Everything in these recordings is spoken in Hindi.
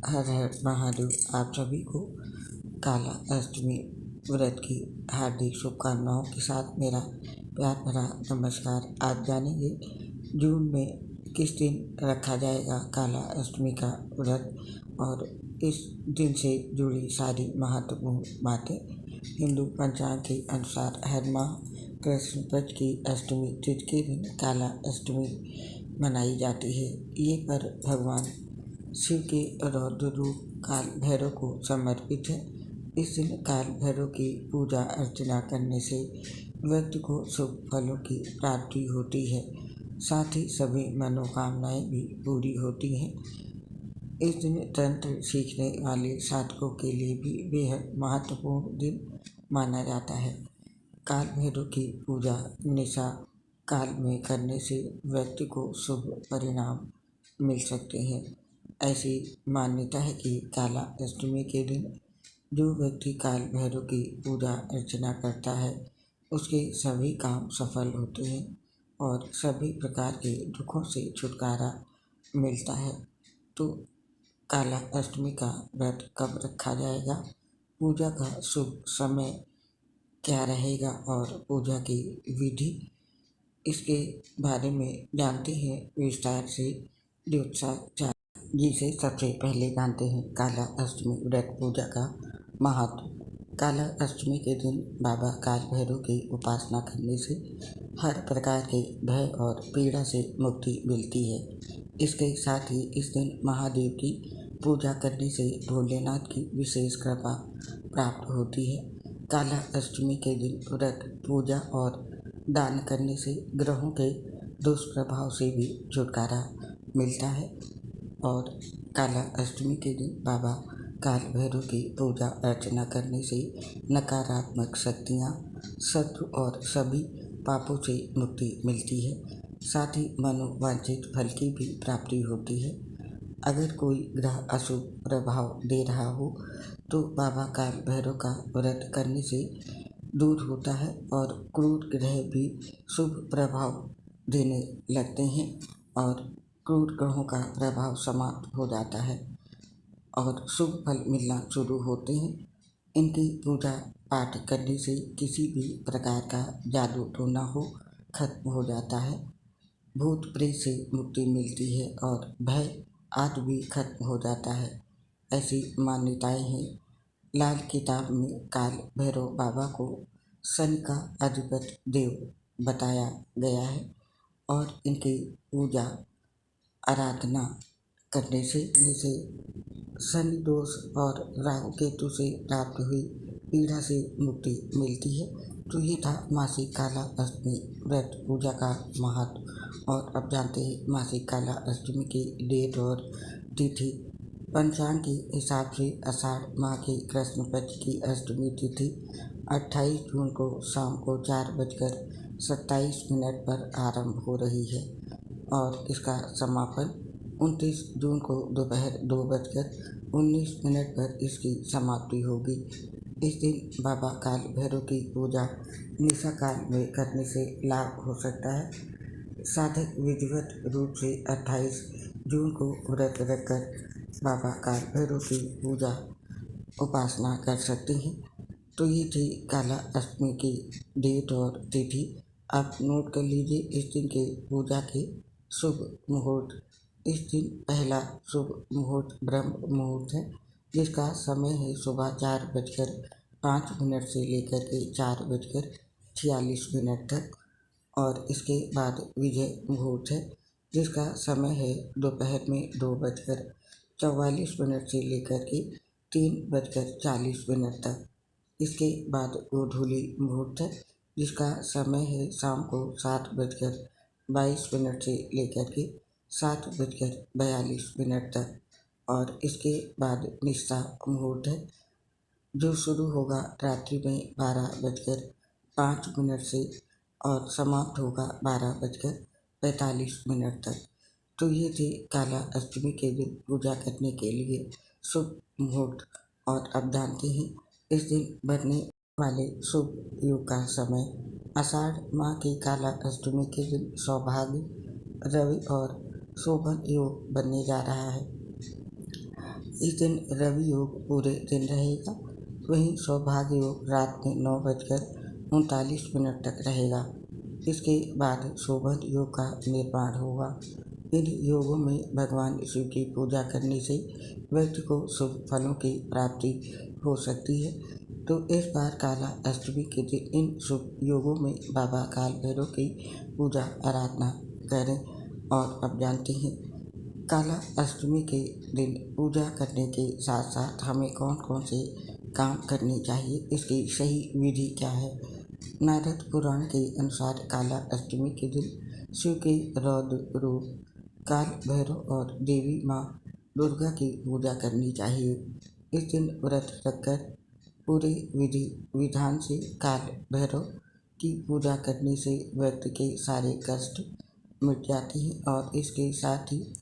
हर हर महादेव। आप सभी को काला अष्टमी व्रत की हार्दिक शुभकामनाओं के साथ मेरा प्यार भरा नमस्कार। आज जानेंगे जून में किस दिन रखा जाएगा काला अष्टमी का व्रत और इस दिन से जुड़ी सारी महत्वपूर्ण बातें। हिंदू पंचांग के अनुसार हर माह कृष्ण पक्ष की अष्टमी तिथि के दिन काला अष्टमी मनाई जाती है। ये पर्व भगवान शिव के रौद्र रूप काल भैरव को समर्पित है। इस दिन काल भैरव की पूजा अर्चना करने से व्यक्ति को शुभ फलों की प्राप्ति होती है, साथ ही सभी मनोकामनाएं भी पूरी होती हैं। इस दिन तंत्र सीखने वाले साधकों के लिए भी बेहद महत्वपूर्ण दिन माना जाता है। काल भैरव की पूजा निशा काल में करने से व्यक्ति को शुभ परिणाम मिल सकते हैं। ऐसी मान्यता है कि काला अष्टमी के दिन जो व्यक्ति काल भैरव की पूजा अर्चना करता है उसके सभी काम सफल होते हैं और सभी प्रकार के दुखों से छुटकारा मिलता है। तो काला अष्टमी का व्रत कब रखा जाएगा, पूजा का शुभ समय क्या रहेगा और पूजा की विधि, इसके बारे में जानते हैं विस्तार से ज्योतिषाचार्य जी से। सबसे पहले जानते हैं काला अष्टमी व्रत पूजा का महत्व। काला अष्टमी के दिन बाबा काल भैरव की उपासना करने से हर प्रकार के भय और पीड़ा से मुक्ति मिलती है। इसके साथ ही इस दिन महादेव की पूजा करने से भोलेनाथ की विशेष कृपा प्राप्त होती है। काला अष्टमी के दिन व्रत पूजा और दान करने से ग्रहों के दुष्प्रभाव से भी छुटकारा मिलता है और काला अष्टमी के दिन बाबा काल भैरव की पूजा अर्चना करने से नकारात्मक शक्तियाँ, शत्रु और सभी पापों से मुक्ति मिलती है, साथ ही मनोवांछित फल की भी प्राप्ति होती है। अगर कोई ग्रह अशुभ प्रभाव दे रहा हो तो बाबा काल भैरव का व्रत करने से दूर होता है और क्रूर ग्रह भी शुभ प्रभाव देने लगते हैं और क्रूर ग्रहों का प्रभाव समाप्त हो जाता है और शुभ फल मिलना शुरू होते हैं। इनकी पूजा पाठ करने से किसी भी प्रकार का जादू टोना हो खत्म हो जाता है, भूत प्रेत से मुक्ति मिलती है और भय आदि भी खत्म हो जाता है। ऐसी मान्यताएं हैं। लाल किताब में काल भैरव बाबा को शनि का अधिपति देव बताया गया है और इनकी पूजा आराधना करने से शनि दोष और राहु केतु से प्राप्त हुई पीड़ा से मुक्ति मिलती है। तो ये था मासिक काला अष्टमी व्रत पूजा का महत्व। और अब जानते हैं मासिक काला अष्टमी की डेट और तिथि। पंचांग के हिसाब से आषाढ़ माह की कृष्ण पक्ष की अष्टमी तिथि 28 जून को शाम को 4:27 पर आरंभ हो रही है और इसका समापन 29 जून को दोपहर 2:19 पर इसकी समाप्ति होगी। इस दिन बाबा काल भैरव की पूजा निशा काल में करने से लाभ हो सकता है। साधक विधिवत रूप से 28 जून को व्रत रखकर बाबा काल भैरव की पूजा उपासना कर सकते हैं। तो ये थी काला अष्टमी की डेट और तिथि। आप नोट कर लीजिए इस दिन के पूजा के शुभ मुहूर्त। इस दिन पहला शुभ मुहूर्त ब्रह्म मुहूर्त है, जिसका समय है सुबह 4:05 से लेकर के 4:46 तक। और इसके बाद विजय मुहूर्त है, जिसका समय है दोपहर में 2:44 से लेकर के 3:40 तक। इसके बाद गोधूली मुहूर्त है, जिसका समय है शाम को 7:22 से लेकर के 7:42 तक। और इसके बाद निस्सा मुहूर्त है, जो शुरू होगा रात्रि में 12:05 से और समाप्त होगा 12:45 तक। तो ये थी काला अष्टमी के दिन पूजा करने के लिए शुभ मुहूर्त। और अब जानते हैं इस दिन बनने वाले शुभ योग का समय। आषाढ़ माह की काला अष्टमी के दिन सौभाग्य, रवि और शोभन योग बनने जा रहा है। इस दिन रवि योग पूरे दिन रहेगा। वहीं सौभाग्य योग रात में 9:39 तक रहेगा। इसके बाद शोभन योग का निर्माण होगा। इन योगों में भगवान शिव की पूजा करने से व्यक्ति को शुभ फलों की प्राप्ति हो सकती है। तो इस बार काला अष्टमी के दिन इन शुभ योगों में बाबा काल भैरव की पूजा आराधना करें। और अब जानते हैं काला अष्टमी के दिन पूजा करने के साथ साथ हमें कौन कौन से काम करने चाहिए, इसकी सही विधि क्या है। नारद पुराण के अनुसार काला अष्टमी के दिन शिव के रौद्र रूप काल भैरव और देवी माँ दुर्गा की पूजा करनी चाहिए। इस दिन व्रत रखकर पूरे विधि विधान से काल भैरव की पूजा करने से व्यक्ति के सारे कष्ट मिट जाते हैं। और इसके साथ ही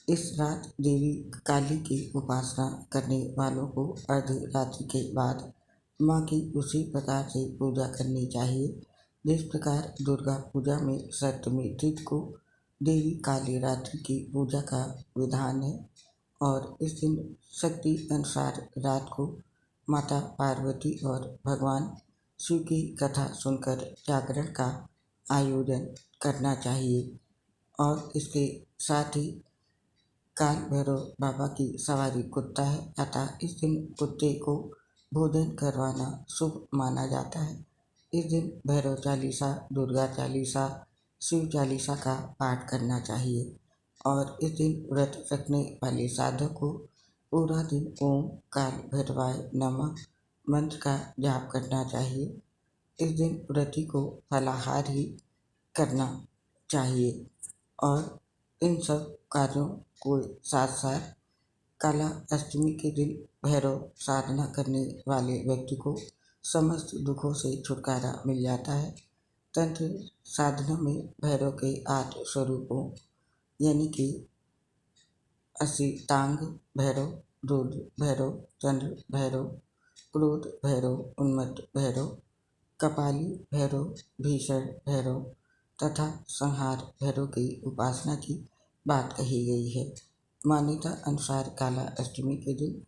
इस रात देवी काली की उपासना करने वालों को अर्धरात्रि के बाद माँ की उसी प्रकार से पूजा करनी चाहिए जिस प्रकार दुर्गा पूजा में सप्तमी तिथि को देवी काली रात्रि की पूजा का विधान है। और इस दिन शक्ति अनुसार रात को माता पार्वती और भगवान शिव की कथा सुनकर जागरण का आयोजन करना चाहिए। और इसके साथ ही काल भैरव बाबा की सवारी कुत्ता है, अतः इस दिन कुत्ते को भोजन करवाना शुभ माना जाता है। इस दिन भैरव चालीसा, दुर्गा चालीसा, शिव चालीसा का पाठ करना चाहिए। और इस दिन व्रत रखने वाले साधक को पूरा दिन ओम काल भैरवाय नमः मंत्र का जाप करना चाहिए। इस दिन व्रती को फलाहार ही करना चाहिए। और इन सब कार्यों को साथ साथ काला अष्टमी के दिन भैरव साधना करने वाले व्यक्ति को समस्त दुखों से छुटकारा मिल जाता है। तंत्र साधना में भैरव के 8 स्वरूपों यानी कि असितांग भैरव, रुद्र भैरव, चंद्र भैरव, क्रोध भैरव, उन्मत्त भैरव, कपाली भैरव, भीषण भैरव तथा संहार भैरव की उपासना की बात कही गई है। मान्यता अनुसार काला अष्टमी के दिन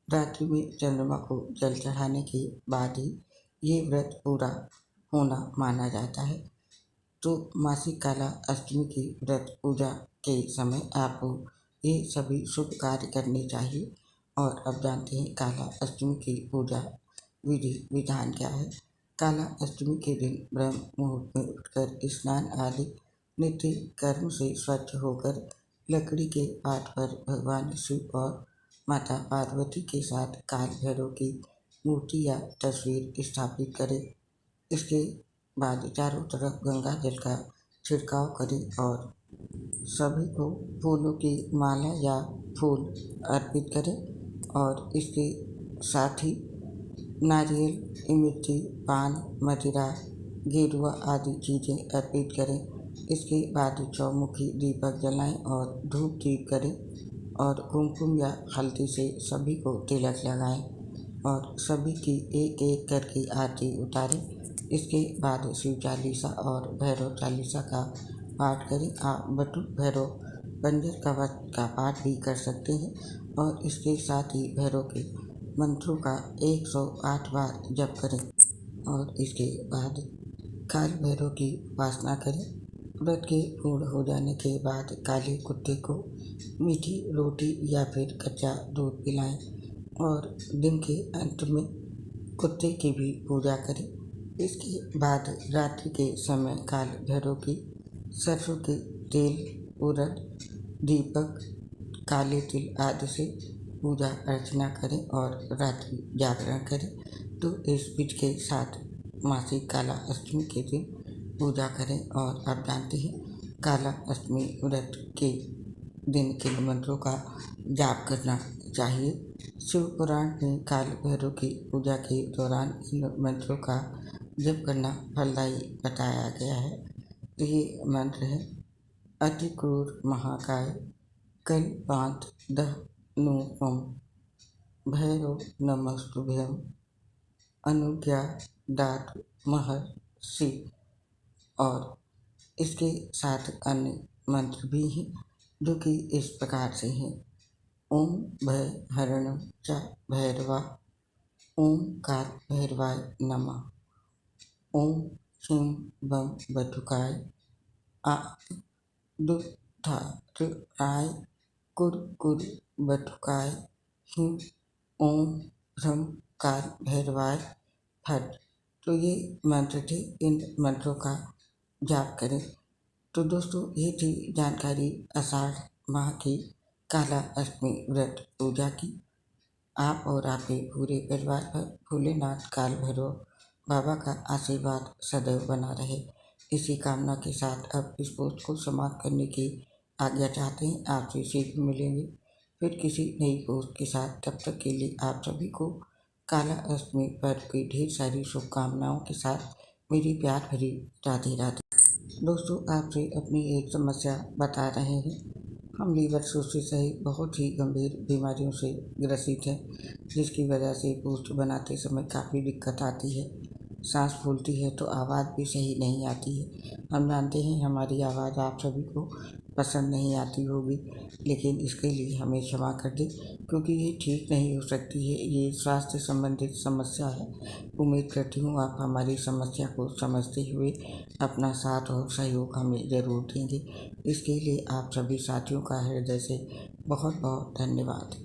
रात्रि में चंद्रमा को जल चढ़ाने के बाद ही ये व्रत पूरा होना माना जाता है। तो मासिक काला अष्टमी की व्रत पूजा के समय आपको ये सभी शुभ कार्य करने चाहिए। और अब जानते हैं काला अष्टमी की पूजा विधि विधान क्या है। काला अष्टमी के दिन ब्रह्म मुहूर्त में उठकर स्नान आदि नित्य कर्म से स्वच्छ होकर लकड़ी के पाट पर भगवान शिव और माता पार्वती के साथ काल भैरव की मूर्ति या तस्वीर स्थापित करें। इसके बाद चारों तरफ गंगा जल का छिड़काव करें और सभी को फूलों की माला या फूल अर्पित करें। और इसके साथ ही नारियल, इमरती, पान, मदिरा, गेरुआ आदि चीज़ें अर्पित करें। इसके बाद चौमुखी दीपक जलाएं और धूप दीप करें और कुमकुम या हल्दी से सभी को तिलक लगाएं और सभी की एक एक करके आरती उतारें। इसके बाद शिव चालीसा और भैरव चालीसा का पाठ करें। आप बटुक भैरव बंजर कवच का पाठ भी कर सकते हैं। और इसके साथ ही भैरव के मंत्रों का 108 बार जप करें। और इसके बाद काल भैरव की उपासना करें। व्रत के पूर्ण हो जाने के बाद काले कुत्ते को मीठी रोटी या फिर कच्चा दूध पिलाएं। और दिन के अंत में कुत्ते की भी पूजा करें। इसके बाद रात्रि के समय काल भैरव की सरसों के तेल, उड़द, दीपक, काले तिल आदि से पूजा अर्चना करें और रात्रि जागरण करें। तो इस विधि के साथ मासिक काला अष्टमी के दिन पूजा करें। और आप जानते हैं काला अष्टमी व्रत के दिन किन मंत्रों का जाप करना चाहिए। शिव पुराण में काल भैरव की पूजा के दौरान इन मंत्रों का जप करना फलदायी बताया गया है। तो ये मंत्र है अति क्रूर महाकाय कल्पांत दह नूपम भैरव नमस्तुभ्यम अनुज्ञा दातु महर्षि। और इसके साथ अन्य मंत्र भी हैं जो कि इस प्रकार से हैं। ओम भयहरणं च भैरवा ओंकार भैरवाय नमः। ओम ह्रीं बम बटुकाय दुत्थाय कुर बटुकाय ह्रीं ओम ह्रम काल भैरवाय फट। तो ये मंत्र थे, इन मंत्रों का जाप करें। तो दोस्तों, ये थी जानकारी आषाढ़ माह की काला अष्टमी व्रत पूजा की। आप और आपके पूरे परिवार पर भोलेनाथ काल भैरव बाबा का आशीर्वाद सदैव बना रहे, इसी कामना के साथ अब इस पोस्ट को समाप्त करने की आज्ञा चाहते हैं। आपसे शीघ्र मिलेंगे फिर किसी नई पोस्ट के साथ। तब तक के लिए आप सभी को काला अष्टमी पर्व की ढेर सारी शुभकामनाओं के साथ मेरी प्यार भरी राधे राधे। दोस्तों, आपसे अपनी एक समस्या बता रहे हैं। हम लीवर cirrhosis सहित बहुत ही गंभीर बीमारियों से ग्रसित हैं, जिसकी वजह से पोस्ट बनाते समय काफ़ी दिक्कत आती है। सांस फूलती है तो आवाज़ भी सही नहीं आती है। हम जानते हैं हमारी आवाज़ आप सभी को पसंद नहीं आती होगी, लेकिन इसके लिए हमें क्षमा कर दें, क्योंकि ये ठीक नहीं हो सकती है। ये स्वास्थ्य संबंधित समस्या है। उम्मीद करती हूँ आप हमारी समस्या को समझते हुए अपना साथ और सहयोग हमें ज़रूर देंगे। इसके लिए आप सभी साथियों का हृदय से बहुत बहुत धन्यवाद।